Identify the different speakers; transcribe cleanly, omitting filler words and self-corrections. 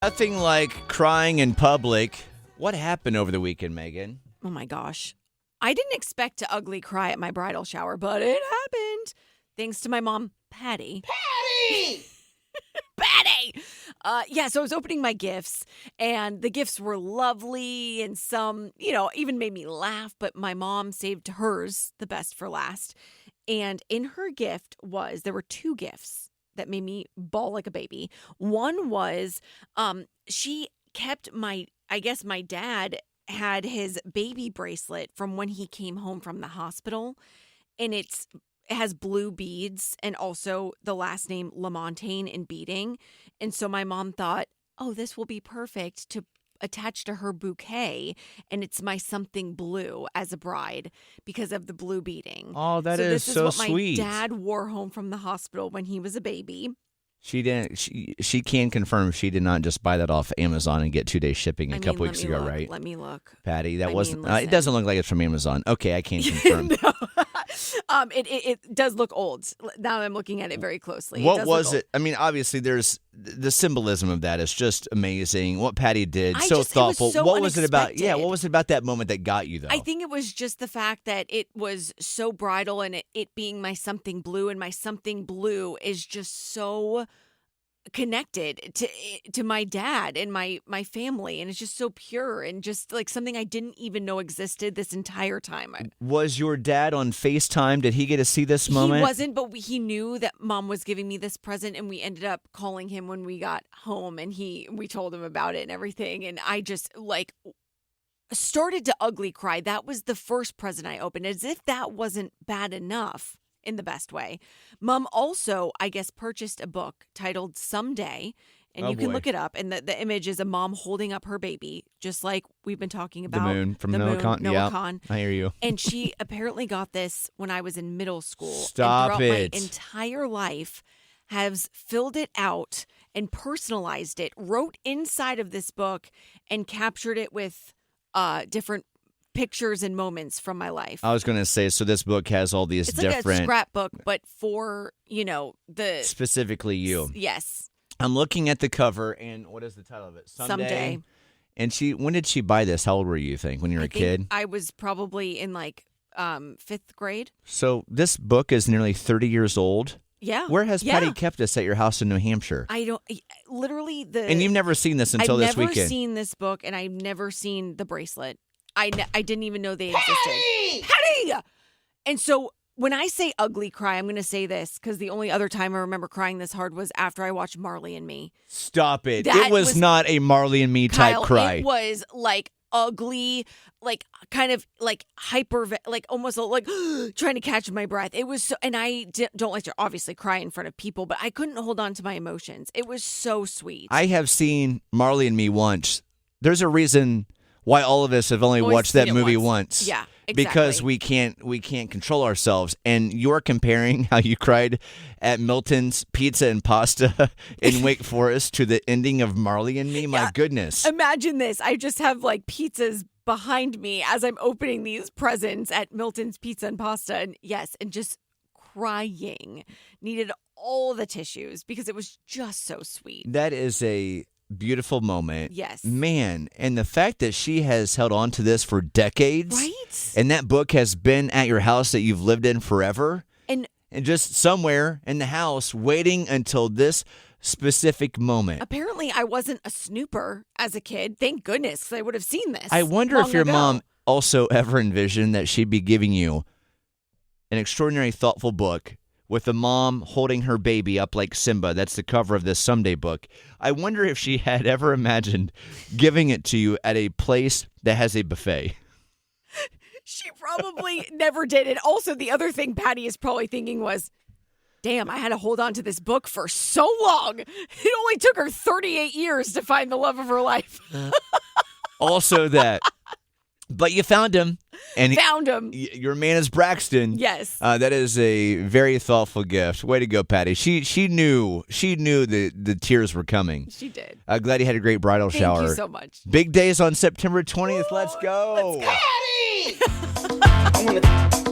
Speaker 1: Nothing like crying in public. What happened over the weekend, Megan?
Speaker 2: Oh my gosh. I didn't expect to ugly cry at my bridal shower, but it happened. Thanks to my mom, Patty.
Speaker 1: Patty!
Speaker 2: Patty! So I was opening my gifts, and the gifts were lovely, and some, even made me laugh, but my mom saved hers the best for last. And in her gift there were two gifts that made me bawl like a baby. One was she kept my dad had his baby bracelet from when he came home from the hospital, and it has blue beads and also the last name Lamontagne in beading. And so my mom thought, oh, this will be perfect to attach to her bouquet, and it's my something blue as a bride because of the blue beading.
Speaker 1: Oh,
Speaker 2: this
Speaker 1: is so
Speaker 2: what
Speaker 1: sweet.
Speaker 2: My dad wore home from the hospital when he was a baby.
Speaker 1: She didn't. She can confirm she did not just buy that off Amazon and get 2-day shipping a couple weeks ago, right?
Speaker 2: Let me look,
Speaker 1: Patty. That wasn't. It doesn't look like it's from Amazon. Okay, I can't confirm.
Speaker 2: No. It does look old. Now I'm looking at it very closely.
Speaker 1: What was it? I mean, obviously, there's the symbolism of that is just amazing. What Patty did, so thoughtful.
Speaker 2: It was so
Speaker 1: what was it about?
Speaker 2: unexpected.
Speaker 1: Yeah, what was it about that moment that got you though?
Speaker 2: I think it was just the fact that it was so bridal, and it being my something blue, and my something blue is just so connected to my dad and my family, and it's just so pure and just like something I didn't even know existed this entire time.
Speaker 1: Was your dad on FaceTime? Did he get to see this moment?
Speaker 2: He wasn't, but he knew that mom was giving me this present, and we ended up calling him when we got home, and we told him about it and everything, and I just started to ugly cry. That was the first present I opened, as if that wasn't bad enough. In the best way. Mom also, I guess, purchased a book titled Someday, and you can look it up. And the image is a mom holding up her baby, just like we've been talking about.
Speaker 1: The moon from Noah Kahn.
Speaker 2: Noah Kahn.
Speaker 1: I hear you.
Speaker 2: And she apparently got this when I was in middle school.
Speaker 1: Stop
Speaker 2: and
Speaker 1: it.
Speaker 2: My entire life has filled it out and personalized it, wrote inside of this book, and captured it with different pictures and moments from my life.
Speaker 1: I was going to say, so this book has all these different...
Speaker 2: It's like a scrapbook, but for, the...
Speaker 1: Specifically you.
Speaker 2: Yes.
Speaker 1: I'm looking at the cover, and what is the title of it?
Speaker 2: Someday.
Speaker 1: And when did she buy this? How old were you, think, when you were a kid?
Speaker 2: I was probably in, 5th grade.
Speaker 1: So this book is nearly 30 years old?
Speaker 2: Yeah.
Speaker 1: Where has Patty kept this at your house in New Hampshire?
Speaker 2: Literally
Speaker 1: And you've never seen this until this weekend?
Speaker 2: I've never seen this book, and I've never seen the bracelet. I didn't even know they existed. Patty! And so when I say ugly cry, I'm going to say this because the only other time I remember crying this hard was after I watched Marley and Me.
Speaker 1: Stop it. It was not a Marley and Me type cry.
Speaker 2: It was ugly, kind of hyper, almost trying to catch my breath. It was so, and I don't like to obviously cry in front of people, but I couldn't hold on to my emotions. It was so sweet.
Speaker 1: I have seen Marley and Me once. There's a reason why all of us have only watched that movie once.
Speaker 2: Yeah, exactly.
Speaker 1: Because we can't control ourselves. And you're comparing how you cried at Milton's Pizza and Pasta in Wake Forest to the ending of Marley and Me. My goodness.
Speaker 2: Imagine this. I just have pizzas behind me as I'm opening these presents at Milton's Pizza and Pasta. And yes, and just crying. Needed all the tissues because it was just so sweet.
Speaker 1: That is a beautiful moment.
Speaker 2: Yes.
Speaker 1: Man, and the fact that she has held on to this for decades.
Speaker 2: Right?
Speaker 1: And that book has been at your house that you've lived in forever. And just somewhere in the house waiting until this specific moment.
Speaker 2: Apparently, I wasn't a snooper as a kid. Thank goodness, because I would have seen this.
Speaker 1: I wonder if your mom also ever envisioned that she'd be giving you an extraordinary, thoughtful book with a mom holding her baby up like Simba. That's the cover of this Someday book. I wonder if she had ever imagined giving it to you at a place that has a buffet.
Speaker 2: She probably never did. And also the other thing Patty is probably thinking was, damn, I had to hold on to this book for so long. It only took her 38 years to find the love of her life.
Speaker 1: Also that. But you found him. And
Speaker 2: found him.
Speaker 1: Your man is Braxton.
Speaker 2: Yes.
Speaker 1: That is a very thoughtful gift. Way to go, Patty. She knew the tears were coming.
Speaker 2: She did.
Speaker 1: Glad you had a great bridal shower.
Speaker 2: Thank you so much.
Speaker 1: Big days on September 20th. Let's go.
Speaker 2: Let's go.
Speaker 3: Patty!